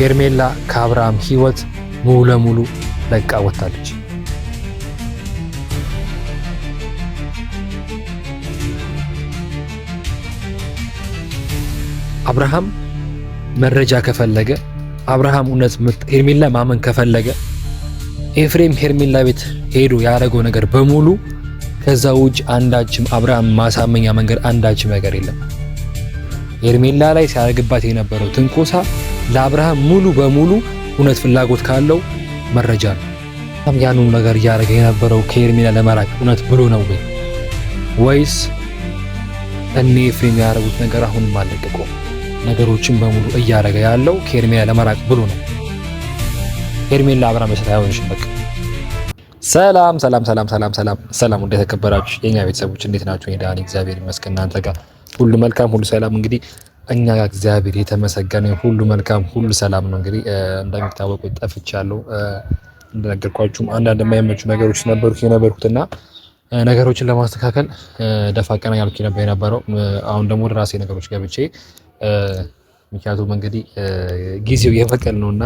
ሄርሜላ ከአብርሃም ህይወት ሙሉ ለሙሉ ለቃ ወጣለች። አብርሃም መረጃ ከፈለገ፣ አብርሃም እውነት ሄርሜላ ማመን ከፈለገ ኤፍሬም ሄርሜላ ቤት ሄዶ ያደረገው ነገር በሙሉ ከዛ ውጭ አንዳችም አብርሃም ማሳመኛ መንገድ አንዳችም ነገር የለም። ሄርሜላ ላይ ሲያደርግባት የነበረው ትንኮሳ ለአብርሃም ሙሉ በሙሉ እውነት ፍላጎት ካለው መረጃ ነው። ያንን ነገር እያደረገ የነበረው ከሄርሜላ ለመራቅ እውነት ብሎ ነው ወይስ እኔ ኤፍሬም ያደረጉት ነገር አሁንም አልለቀቀውም? ነገሮችን በሙሉ እያደረገ ያለው ከሄርሜላ ለመራቅ ብሎ ነው። ሄርሜላ አብርሃም መስራት አይሆንሽም። በቃ ሰላም ሰላም ሰላም ሰላም ሰላም ሰላም። እንዴት ተከበራችሁ የኛ ቤተሰቦች እንዴት ናችሁ? እኔ ዳኒ እግዚአብሔር ይመስገን። እናንተ ጋር ሁሉ መልካም ሁሉ ሰላም? እንግዲህ እኛ ጋር እግዚአብሔር የተመሰገነ ሁሉ መልካም ሁሉ ሰላም ነው። እንግዲህ እንደሚታወቀው ጠፍቻለሁ። እንደነገርኳችሁም አንዳንድ የማይመቹ ነገሮች ነበሩትና ነገሮችን ለማስተካከል ደፋ ቀና ያልኩ ነበር የነበረው። አሁን ደግሞ ወደ ራሴ ነገሮች ገብቼ ምክንያቱም እንግዲህ ጊዜው የበቀል ነውና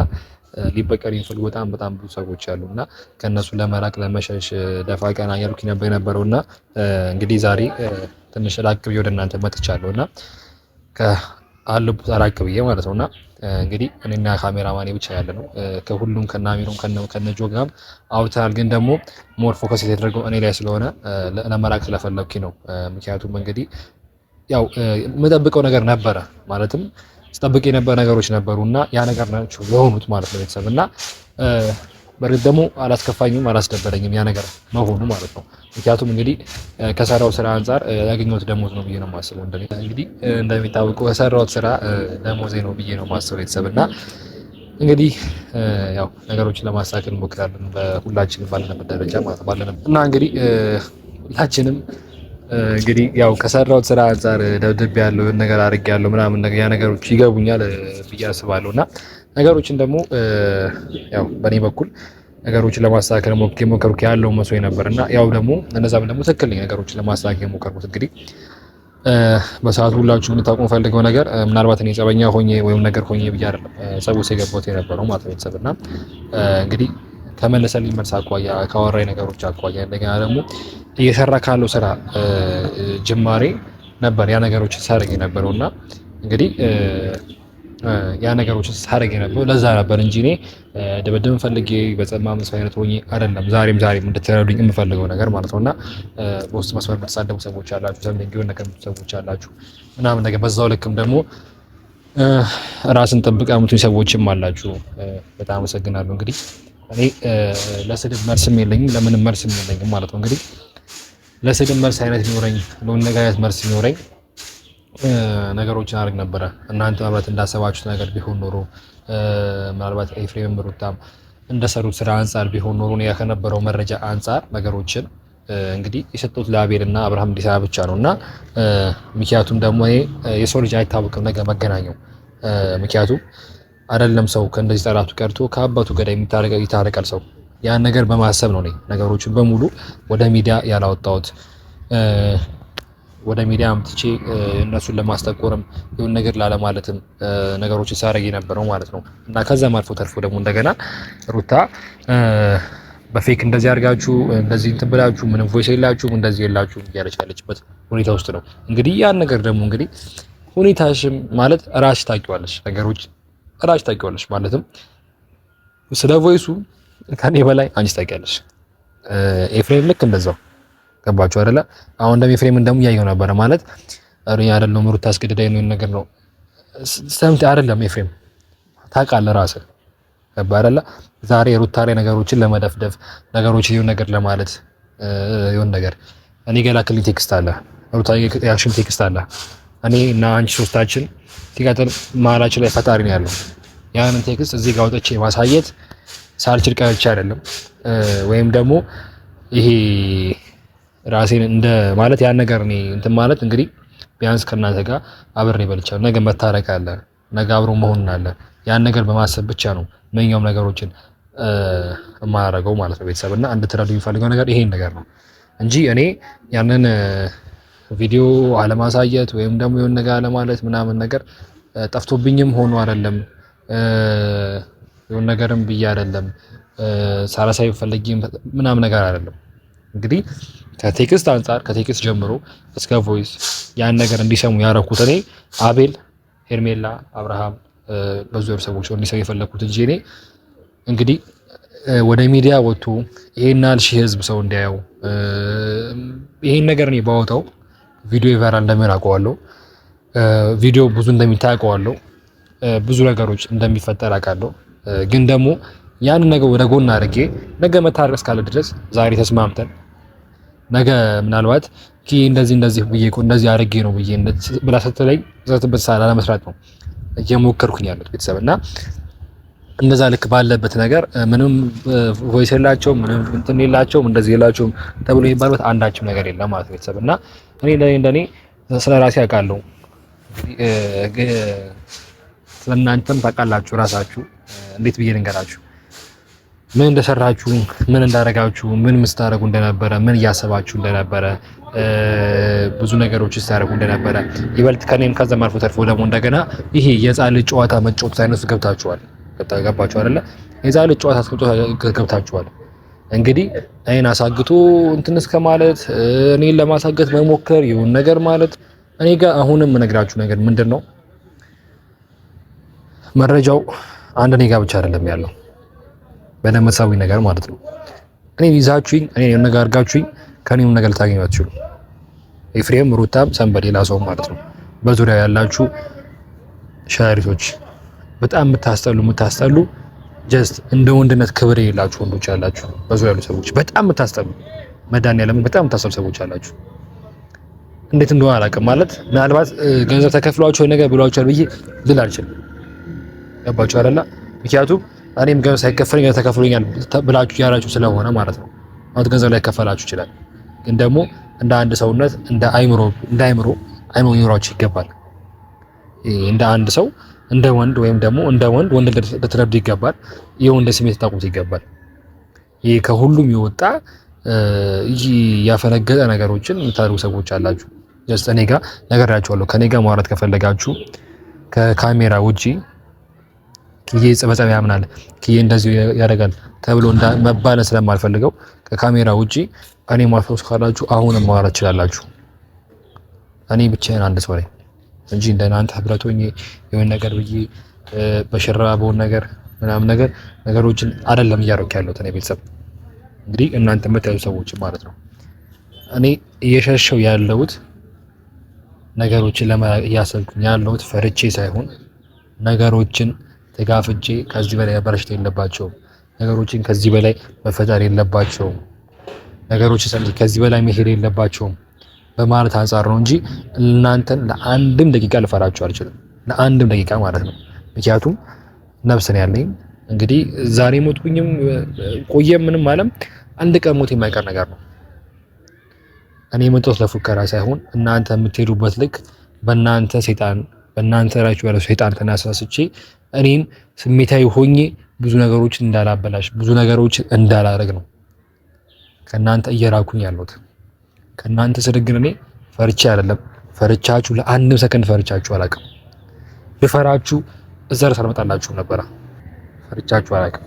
ሊበቀል የሚፈልጉ በጣም ብዙ ሰዎች አሉና ከነሱ ለመራቅ ለመሸሽ ደፋ ቀና ያልኩ ነበር የነበረውና እንግዲህ ዛሬ ትንሽ ራቅ ብዬ ወደ እናንተ መጥቻለሁና ከአልቡት ራቅ ብዬ ማለት ነውና እንግዲህ እኔና ካሜራማኔ ብቻ ያለ ነው። ከሁሉም ከናሚሮም ከነጆጋም አውታል፣ ግን ደግሞ ሞር ፎከስ የተደረገው እኔ ላይ ስለሆነ ለመራቅ ስለፈለኩኝ ነው። ምክንያቱም እንግዲህ ያው የምጠብቀው ነገር ነበረ ማለትም ስጠብቅ የነበረ ነገሮች ነበሩና ያ ነገር ናቸው የሆኑት ማለት ነው ቤተሰብና በርግጥ ደግሞ አላስከፋኝም አላስደበረኝም ያ ነገር መሆኑ ማለት ነው። ምክንያቱም እንግዲህ ከሰራው ስራ አንፃር ያገኘሁት ደሞዝ ነው ብዬ ነው የማስበው። እንግዲህ እንደሚታወቀው ከሰራሁት ስራ ደሞዜ ነው ብዬ ነው የማስበው ቤተሰብና እንግዲህ ያው ነገሮችን ለማስተካከል እንሞክራለን በሁላችንም ባለንበት ደረጃ ማለት ባለንበት እና እንግዲህ ሁላችንም እንግዲህ ያው ከሰራሁት ስራ አንፃር ደብድብ ያለው ነገር አድርግ ያለው ምናምን ነገር ያ ነገሮች ይገቡኛል ብዬ አስባለሁና ነገሮችን ደግሞ ያው በኔ በኩል ነገሮችን ለማስተካከል ሞከርኩ ያለው መስሎኝ ነበርና ያው ደግሞ እነዛም ደግሞ ትክክለኛ ነገሮችን ለማስተካከል ሞከርኩት። እንግዲህ በሰዓቱ ሁላችሁ እንድታውቁ ፈልገው ነገር ምናልባት እኔ ጸበኛ ሆኜ ወይም ነገር ሆኜ ብዬ አይደለም ሰዎች የገባሁት የነበረው ማለት ነው ቤተሰብና እንግዲህ ከመለሰልኝ መልስ አኳያ ካወራኝ ነገሮች አኳያ እንደገና ደግሞ እየሰራ ካለው ስራ ጅማሬ ነበር ያ ነገሮችን ሳደርግ የነበረውና እንግዲህ ያ ነገሮችን ሳደርግ የነበረው ለዛ ነበር እንጂ እኔ ደበደብን ፈልጌ በጸማ መስዋዕት አይነት ሆኜ አይደለም። ዛሬም እንድትረዱኝ የምፈልገው ነገር ማለት ነውና በውስጥ መስመር የምትሳደቡ ሰዎች አላችሁ፣ ሰምተን ነገር ሰዎች አላችሁ ምናምን ነገር በዛው ልክም ደግሞ ራስን ጠብቃ የምትሉኝ ሰዎችም አላችሁ። በጣም አመሰግናለሁ። እንግዲህ እኔ ለስድብ መልስም የለኝም ለምንም መልስም የለኝም ማለት ነው። እንግዲህ ለስድብ መልስ አይነት ቢኖረኝ ለነገራት መልስ ቢኖረኝ ነገሮችን አድርግ ነበረ። እናንተ ማለት እንዳሰባችሁት ነገር ቢሆን ኖሮ ምናልባት ኤፍሬም ሩታም እንደሰሩት ስራ አንፃር ቢሆን ኖሮ ያ ከነበረው መረጃ አንፃር ነገሮችን እንግዲህ የሰጡት ለአቤልና አብርሃም እንዲሰራ ብቻ ነውና ምክንያቱም ደግሞ የሰው ልጅ አይታወቅም ነገ መገናኘው ምክንያቱም አይደለም ሰው ከእንደዚህ ጠላቱ ቀርቶ ከአባቱ ገዳይ ይታረቃል ሰው። ያን ነገር በማሰብ ነው ነገሮችን በሙሉ ወደ ሚዲያ ያላወጣሁት። ወደ ሚዲያ አምጥቼ እነሱን ለማስጠቆርም ይሁን ነገር ላለማለትም ነገሮችን ሳረግ የነበረው ማለት ነው እና ከዛም አልፎ ተርፎ ደግሞ እንደገና ሩታ በፌክ እንደዚህ አድርጋችሁ እንደዚህ እንትን ብላችሁ ምንም ቮይስ የላችሁም እንደዚህ የላችሁም እያለች ያለችበት ሁኔታ ውስጥ ነው። እንግዲህ ያን ነገር ደግሞ እንግዲህ ሁኔታሽም ማለት ራስሽ ታውቂዋለሽ፣ ነገሮች ራስሽ ታውቂዋለሽ ማለትም ስለ ቮይሱ ከኔ በላይ አንቺ ታውቂያለሽ። ኤፍሬም ልክ እንደዛው ገባችሁ አይደለ? አሁን ደግሞ ኤፍሬም እንደም ያየው ነበር ማለት አሩኝ አይደለም ሩታ አስገድዳኝ ነው ነገር ነው ሰምት አይደለም። ኤፍሬም ታውቃለህ ራስህ ገባ አይደለ? ዛሬ ሩታ ላይ ነገሮችን ለመደፍደፍ ነገሮችን ይሁን ነገር ለማለት ይሁን ነገር እኔ ገላክልኝ ቴክስት አለ ሩታ ያክሽን ቴክስት አለ እኔ እና አንቺ ሶስታችን ሲጋጠም መሀላችን ላይ ፈጣሪ ነው ያለው። ያንን ቴክስት እዚህ ጋር ወጥቼ ማሳየት ሳልችል ቀርቼ አይደለም ወይም ደግሞ ይሄ ራሴን እንደ ማለት ያን ነገር እኔ እንትን ማለት እንግዲህ ቢያንስ ከእናንተ ጋር አብሬ በልቻለሁ። ነገ መታረቅ አለ፣ ነገ አብሮ መሆን አለ። ያን ነገር በማሰብ ብቻ ነው ማንኛውም ነገሮችን የማያደርገው ማለት ነው ቤተሰብና እንድትረዱ የሚፈልገው ነገር ይሄን ነገር ነው እንጂ እኔ ያንን ቪዲዮ አለማሳየት ወይም ደግሞ የሆነ ነገር አለማለት ምናምን ነገር ጠፍቶብኝም ሆኖ አይደለም የሆነ ነገርም ብዬ አይደለም ሳላሳይ ፈልጌ ምናምን ነገር አይደለም። እንግዲህ ከቴክስት አንፃር ከቴክስት ጀምሮ እስከ ቮይስ ያን ነገር እንዲሰሙ ያደረኩት እኔ አቤል፣ ሄርሜላ፣ አብርሃም በዙር ሰዎች እንዲሰሙ የፈለኩት እንጂ እኔ እንግዲህ ወደ ሚዲያ ወጥቶ ይሄን ያህል ሺህ ህዝብ ሰው እንዲያየው ይሄን ነገር እኔ ባወጣው ቪዲዮ ይቫይራል እንደሚሆን አውቀዋለሁ። ቪዲዮ ብዙ እንደሚታይ አውቀዋለሁ። ብዙ ነገሮች እንደሚፈጠር አውቃለሁ። ግን ደግሞ ያንን ነገር ወደ ጎን አድርጌ ነገ መታረቅ እስካለ ድረስ ዛሬ ተስማምተን ነገ ምናልባት እንደዚህ ብዬ እንደዚህ አድርጌ ነው ብዬ ብላ ስትለኝ ዘትበት ሳላ ለመስራት ነው እየሞከርኩኝ ያሉት ቤተሰብ እና እንደዛ ልክ ባለበት ነገር ምንም ቮይስ የላቸውም፣ ምንም እንትን የላቸውም፣ እንደዚህ የላቸውም ተብሎ የሚባልበት አንዳችም ነገር የለም ማለት ቤተሰብ እና እኔ እንደኔ ስለ ራሴ አውቃለሁ። ስለናንተም ታውቃላችሁ ራሳችሁ። እንዴት ብዬ ልንገራችሁ ምን እንደሰራችሁ፣ ምን እንዳረጋችሁ፣ ምን ምስታረጉ እንደነበረ፣ ምን እያሰባችሁ እንደነበረ፣ ብዙ ነገሮች ስታረጉ እንደነበረ ይበልጥ ከኔም ከዛም አልፎ ተርፎ ደግሞ እንደገና ይሄ የህፃን ልጅ ጨዋታ መጫወት ሳይነሱ ገብታችኋል። ገባችሁ አይደለ? የህፃን ልጅ ጨዋታ ገብታችኋል። እንግዲህ እኔን አሳግቶ እንትን እስከ ማለት እኔን ለማሳገት መሞከር ይሁን ነገር ማለት እኔ ጋር አሁንም የምነግራችሁ ነገር ምንድን ነው መረጃው አንድ እኔ ጋር ብቻ አይደለም ያለው በደመሳዊ ነገር ማለት ነው። እኔ ይዛችሁኝ እኔ የሆነ ነገር አድርጋችሁኝ ከኔም ነገር ልታገኙ አትችሉ። ኤፍሬም ሩታም ሰንበድ ሌላ ሰው ማለት ነው። በዙሪያ ያላችሁ ሻሪቶች በጣም የምታስጠሉ ጀስት እንደ ወንድነት ክብር የሌላችሁ ወንዶች ያላችሁ በዙሪያ ያሉ ሰዎች በጣም የምታስጠሉ መድኃኒዓለም በጣም የምታስጠሉ ሰዎች አላችሁ። እንዴት እንደሆነ አላውቅም። ማለት ምናልባት ገንዘብ ተከፍሏቸው ነገር ብሏቸዋል ብዬ ልል አልችልም። ገባችሁ አይደለ? ምክንያቱም እኔም ገንዘብ ሳይከፈለኝ ተከፍሎኛል ብላችሁ ያላችሁ ስለሆነ ማለት ነው። አሁን ገንዘብ ላይ ከፈላችሁ ይችላል፣ ግን ደግሞ እንደ አንድ ሰውነት እንደ አይምሮ ይኖራችሁ ይገባል። እንደ አንድ ሰው እንደ ወንድ ወይም ደግሞ እንደ ወንድ ልትረዱ ይገባል። የወንድ ስሜት ታውቁት ይገባል። ይሄ ከሁሉም የወጣ ያፈነገጠ ነገሮችን የምታደርጉ ሰዎች አላችሁ። ጀስት እኔ ጋር ነገራችኋለሁ። ከኔ ጋር ማውራት ከፈለጋችሁ ከካሜራ ውጪ ኪዬ ጽበጸብ ያምናል ኪዬ እንደዚህ ያደርጋል ተብሎ መባል ስለማልፈልገው ከካሜራ ውጪ እኔ ማፈውስ ካላችሁ አሁን ማውራት ትችላላችሁ። እኔ ብቻዬን አንድ ሰው ነኝ እንጂ እንደናንተ ህብረቶኝ የሆነ ነገር ብዬ በሽራቦን ነገር ምናምን ነገሮችን አይደለም እያደረኩ ያለሁት እኔ ቤተሰብ እንግዲህ እናንተ የምታዩ ሰዎች ማለት ነው። እኔ እየሸሸው ያለሁት ነገሮችን እያሰብኩኝ ያለሁት ፈርቼ ሳይሆን ነገሮችን ተጋፍጬ ከዚህ በላይ በረሽት የለባቸውም፣ ነገሮችን ከዚህ በላይ መፈጠር የለባቸውም፣ ነገሮችን ከዚህ በላይ መሄድ የለባቸውም በማለት አንፃር ነው እንጂ እናንተን ለአንድም ደቂቃ ልፈራችሁ አልችልም። ለአንድም ደቂቃ ማለት ነው። ምክንያቱም ነፍስ ነው ያለኝ። እንግዲህ ዛሬ ሞትኩኝም ቆየም ምንም አለም አንድ ቀን ሞት የማይቀር ነገር ነው። እኔ የመጣሁት ለፉከራ ሳይሆን እናንተ የምትሄዱበት ልክ በእናንተ ላይ ያለው ሰይጣን ተናሳስቼ እኔም ስሜታዊ ሆኜ ብዙ ነገሮችን እንዳላበላሽ ብዙ ነገሮችን እንዳላረግ ነው ከእናንተ እየራኩኝ ያለሁት። ከእናንተ ስድግን እኔ ፈርቻ አይደለም። ፈርቻችሁ ለአንድም ሰከንድ ፈርቻችሁ አላውቅም። ብፈራችሁ እዛ ድረስ አልመጣላችሁ ነበረ። ፈርቻችሁ አላውቅም።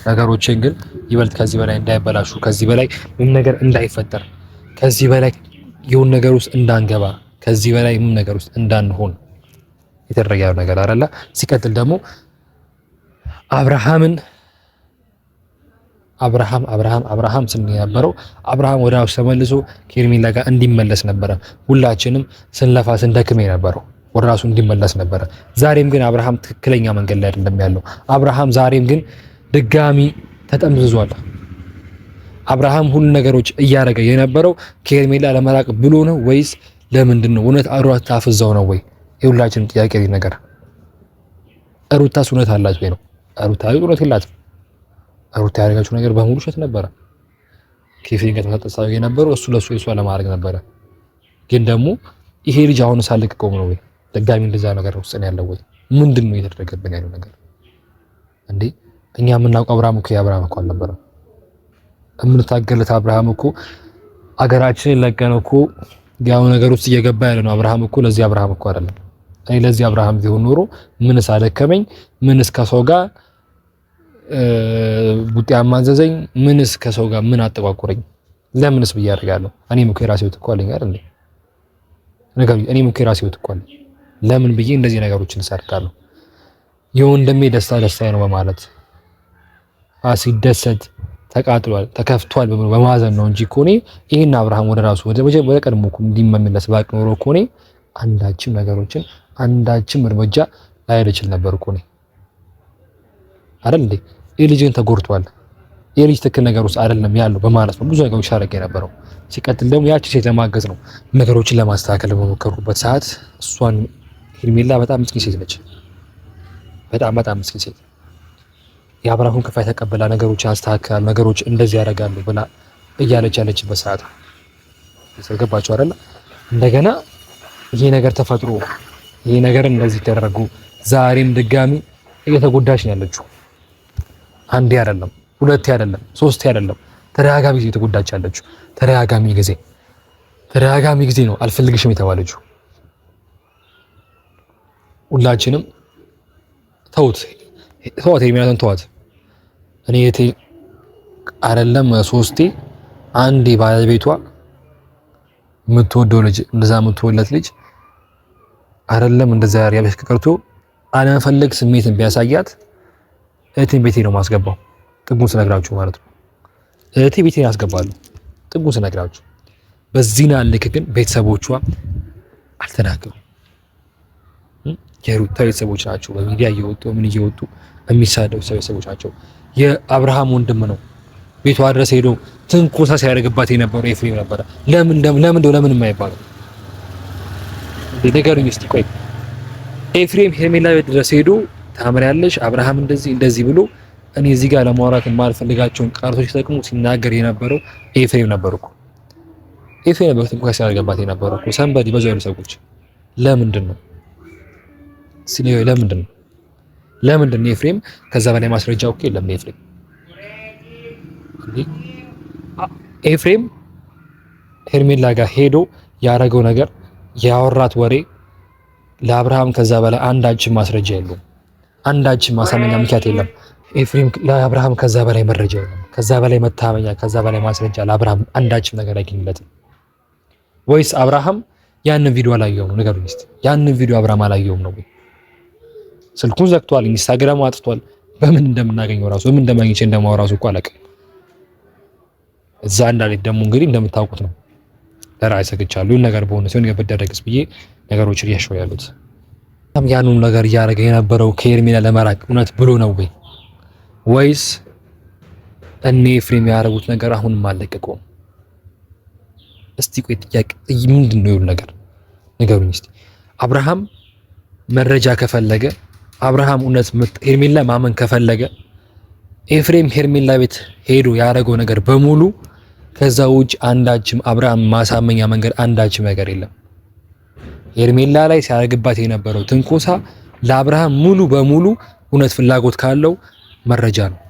ነገሮችን ግን ይበልጥ ከዚህ በላይ እንዳይበላሹ፣ ከዚህ በላይ ምንም ነገር እንዳይፈጠር፣ ከዚህ በላይ የሆነ ነገር ውስጥ እንዳንገባ፣ ከዚህ በላይ ምንም ነገር ውስጥ እንዳንሆን የተደረገ ያለው ነገር አይደለ። ሲቀጥል ደግሞ አብርሃም ስንል የነበረው አብርሃም ወደ ራሱ ተመልሶ ከሄርሜላ ጋር እንዲመለስ ነበረ። ሁላችንም ስንለፋ ስንደክም የነበረው ወደ ራሱ እንዲመለስ ነበረ። ዛሬም ግን አብርሃም ትክክለኛ መንገድ ላይ አይደለም ያለው። አብርሃም ዛሬም ግን ድጋሚ ተጠምዝዟል። አብርሃም ሁሉ ነገሮች እያደረገ የነበረው ከሄርሜላ ለመራቅ ብሎ ነው ወይስ ለምንድን ነው? እውነት ሩታ ታፍዛው ነው ወይ? የሁላችንም ጥያቄ ነገር። ሩታስ እውነት አላት ወይ ነው? ሩታ እውነት የላትም። ሩታ ያደረጋችው ነገር በሙሉ ውሸት ነበረ። ከፊት ጋር ተመጣጣው የነበረው እሱ ለሱ የሷ ለማድረግ ነበረ። ግን ደግሞ ይሄ ልጅ አሁን ሳልቀቀው ነው ወይ ደጋሚ እንደዛ ነገር ውስጥ ነው ያለው ወይ? ምንድነው እየተደረገብን ያለው ነገር እንዴ? እኛ የምናውቀው አብርሃም እኮ የአብርሃም እኮ አልነበረም። የምንታገለት አብርሃም እኮ አገራችንን ለቀን እኮ ያው ነገር ውስጥ እየገባ ያለ ነው። አብርሃም እኮ ለዚህ አብርሃም እኮ አይደለም። እኔ ለዚህ አብርሃም ቢሆን ኖሮ ምንስ አደከመኝ? ምንስ ከሰው ጋር ቡጤ አማዘዘኝ? ምንስ ከሰው ጋር ምን አጠቋቁረኝ? ለምንስ ብዬ አደርጋለሁ? እኔም እኮ የራሴ ህይወት እኮ አለኝ አይደል? እኔም እኮ የራሴ ህይወት እኮ አለኝ። ለምን ብዬ እንደዚህ ነገሮችን እሰርቃለሁ? የወንድሜ ደስታ ደስታዬ ነው በማለት ሲደሰት ተቃጥሏል ተከፍቷል በማዘን ነው እንጂ እኮ እኔ ይሄን አብርሃም ወደ ራሱ ወደ ቀድሞ እንዲመለስ ባቅ ኖሮ እኮ እኔ አንዳችም ነገሮችን አንዳችም እርምጃ ላይሄድ ይችል ነበር እኮ እኔ አይደል እንዴ? ይሄ ልጅን ተጎድቷል፣ ይሄ ልጅ ትክክል ነገር ውስጥ አይደለም ያለው በማለት ነው ብዙ ነገሮች ያደረገ የነበረው። ሲቀጥል ደግሞ ያቺ ሴት ለማገዝ ነው ነገሮችን ለማስተካከል በሞከሩበት ሰዓት እሷን ሄርሜላ በጣም ምስኪን ሴት ነች። በጣም ምስኪን ሴት የአብርሃምን ክፋይ ተቀበላ ነገሮችን አስተካክላል ነገሮች እንደዚህ ያደርጋሉ ብላ እያለች ያለችበት ሰዓት ገባችሁ አይደል? እንደገና ይሄ ነገር ተፈጥሮ ይሄ ነገር እንደዚህ ተደረጉ ዛሬም ድጋሚ እየተጎዳች ነው ያለችው። አንዴ አይደለም ሁለቴ አይደለም ሶስቴ አይደለም ተደጋጋሚ ጊዜ እየተጎዳች ያለችው። ተደጋጋሚ ጊዜ ነው አልፈልግሽም የተባለችው። ሁላችንም ተውት ሄርሜላን ተዋት። እኔ እቴ አይደለም ሶስቴ አንዴ ባለቤቷ የምትወደው ልጅ እንደዛ የምትወለት ልጅ አይደለም እንደዛ ያለሽ ቀርቶ አለመፈለግ ስሜትን ቢያሳያት እህቴን ቤቴ ነው ማስገባው። ጥጉን ስነግራችሁ ማለት ነው። እህቴ ቤቴን ያስገባሉ ጥጉን ስነግራችሁ። በዚህና ልክ ግን ቤተሰቦቿ አልተናገሩም። የሩታ ቤተሰቦች ናቸው በሚዲያ እየወጡ ምን እየወጡ የሚሳደው ቤተሰቦች ናቸው። የአብርሃም ወንድም ነው ቤቷ ድረስ ሄዶ ትንኮሳ ሲያደርግባት የነበረው ኤፍሬም ነበረ። ለምን የማይባለው ነገሩኝ እስቲ ቆይ። ኤፍሬም ሄርሜላ ቤት ድረስ ሄዶ ታምሪያለሽ አብርሃም እንደዚህ ብሎ እኔ እዚህ ጋር ለማውራት የማልፈልጋቸውን ቃላቶች ተጠቅሞ ሲናገር የነበረው ኤፍሬም ነበር እኮ። ኤፍሬም ነበር ትንኮሳ ሲያደርግባት የነበረው እኮ ሰንበዲ በዛው ያሉ ሰዎች። ለምንድን ነው ኤፍሬም ከዛ በላይ ማስረጃው እኮ የለም። ኤፍሬም ሄርሜላ ጋር ሄዶ ያደረገው ነገር ያወራት ወሬ ለአብርሃም ከዛ በላይ አንዳችን ማስረጃ የለውም። አንዳችን ማሳመኛ ምክንያት የለም። ኤፍሬም ለአብርሃም ከዛ በላይ መረጃ የለም። ከዛ በላይ መታመኛ ከዛ በላይ ማስረጃ ለአብርሃም አንዳችም ነገር አይገኝለትም። ወይስ አብርሃም ያንን ቪዲዮ አላየውም ነው? ንገሩኝ እስቲ። ያንን ቪዲዮ አብርሃም አላየውም ነው? ስልኩን ዘግቷል፣ ኢንስታግራም አጥቷል። በምን እንደምናገኘው ራሱ በምን እንደማግኘት እንደማው ራሱ እኮ አላውቅም። እዛ እንዳለች ደግሞ እንግዲህ እንደምታውቁት ነው። ለራይ ሰግቻለሁ ይሁን ነገር በሆነ ሲሆን የበደረግስ ብዬ ነገሮች እያሸው ያሉት ያንኑ ነገር እያደረገ የነበረው ከሄርሜላ ለመራቅ እውነት ብሎ ነው ወይስ እኔ ኤፍሬም ያደረጉት ነገር አሁንም አልለቀቀውም? እስቲ ቆይ ጥያቄ ምንድን ነው? ይሁን ነገር ንገሩኝ እስቲ። አብርሃም መረጃ ከፈለገ አብርሃም እውነት ሄርሜላ ማመን ከፈለገ ኤፍሬም ሄርሜላ ቤት ሄዶ ያደረገው ነገር በሙሉ ከዛ ውጭ አንዳችም አብርሃም ማሳመኛ መንገድ አንዳችም ነገር የለም። ሄርሜላ ላይ ሲያደርግባት የነበረው ትንኮሳ ለአብርሃም ሙሉ በሙሉ እውነት ፍላጎት ካለው መረጃ ነው።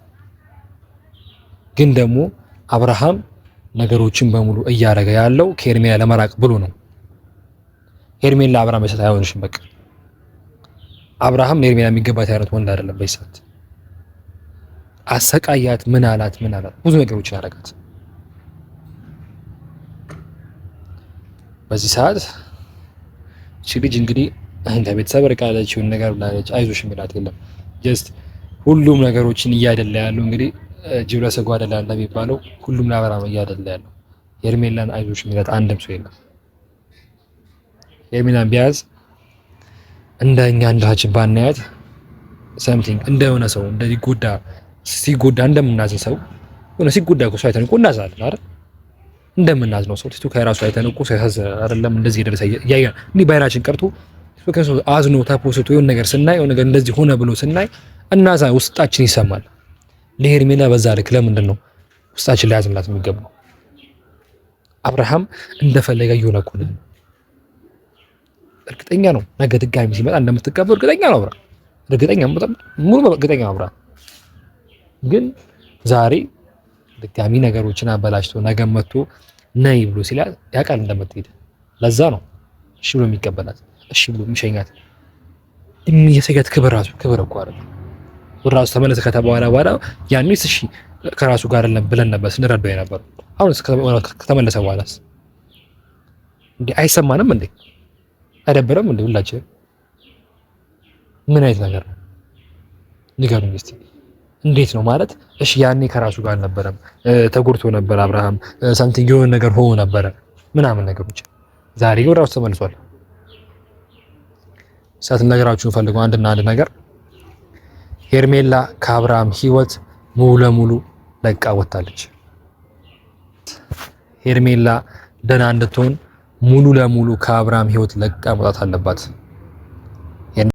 ግን ደግሞ አብርሃም ነገሮችን በሙሉ እያደረገ ያለው ከሄርሜላ ለመራቅ ብሎ ነው። ሄርሜላ አብርሃም በሰት አይሆንሽም። በቃ አብርሃም ሄርሜላ የሚገባት አይነት ወንድ አይደለም። በይሳት አሰቃያት፣ ምን አላት ብዙ ነገሮችን አደረጋት። በዚህ ሰዓት እቺ ልጅ እንግዲህ ከቤተሰብ ርቃለች፣ የሆነ ነገር ብላለች። አይዞሽ የሚላት የለም። ጀስት ሁሉም ነገሮችን እያደላ ያለው እንግዲህ ጅብ ለሰጓ አይደለ እንደሚባለው ሁሉም ለአብርሃም እያደላ ያለው። ሄርሜላን አይዞሽ የሚላት አንድም ሰው የለም። ሄርሜላን ቢያዝ እንደኛ እንዳችን ባናያት ሰምቲንግ እንደሆነ ሰው እንደሊጎዳ ሲጎዳ እንደምናዝን ሰው ሆነ ሲጎዳ እኮ ሰው አይተን እኮ እናዝናለን አይደል? እንደምናዝነው ሰው ቲክቶክ ከራሱ አይተን እኮ አይደለም እንደዚህ የደረሰ ያያ እንዲህ ባይራችን ቀርቶ ከሰው አዝኖ ተፖስቶ የሆነ ነገር ስናይ የሆነ ነገር እንደዚህ ሆነ ብሎ ስናይ እናዛ ውስጣችን ይሰማል። ለሄርሜላ በዛ ልክ ለምንድን ነው ውስጣችን ላይ ያዝንላት የሚገባው? አብርሃም እንደፈለገ እየሆነ እኮ ነው። እርግጠኛ ነው ነገ ድጋሚ ሲመጣ እንደምትቀበል እርግጠኛ ነው አብርሃም። እርግጠኛ በጣም ሙሉ እርግጠኛ ነው አብርሃም። ግን ዛሬ ድጋሚ ነገሮችን አበላሽቶ ነገ መጥቶ ነይ ብሎ ሲላት ያውቃል እንደምትሄድ። ለዛ ነው እሺ ብሎ የሚቀበላት እሺ ብሎ የሚሸኛት። የስህተት ክብር ራሱ ክብር እኮ አይደለም። ወደ ራሱ ተመለሰ ከተባለ በኋላ ያኔስ እሺ ከራሱ ጋር አይደለም ብለን ነበር ስንረዳው የነበረው። አሁንስ ከተመለሰ በኋላስ እንዴ አይሰማንም እንዴ? አይደብርም እንዴ? ሁላችንም ምን አይነት ነገር ነው ንገሩኝ እስቲ። እንዴት ነው ማለት? እሺ ያኔ ከራሱ ጋር አልነበረም፣ ተጎድቶ ነበር አብርሃም፣ ሳምቲንግ የሆነ ነገር ሆኖ ነበረ ምናምን ነገሮች። ዛሬ ግን ራሱ ተመልሷል። ሳትነግራችሁ ፈልገው አንድና አንድ ነገር ሄርሜላ ከአብርሃም ህይወት ሙሉ ለሙሉ ለቃ ወጣለች። ሄርሜላ ደህና እንድትሆን ሙሉ ለሙሉ ከአብርሃም ህይወት ለቃ መውጣት አለባት።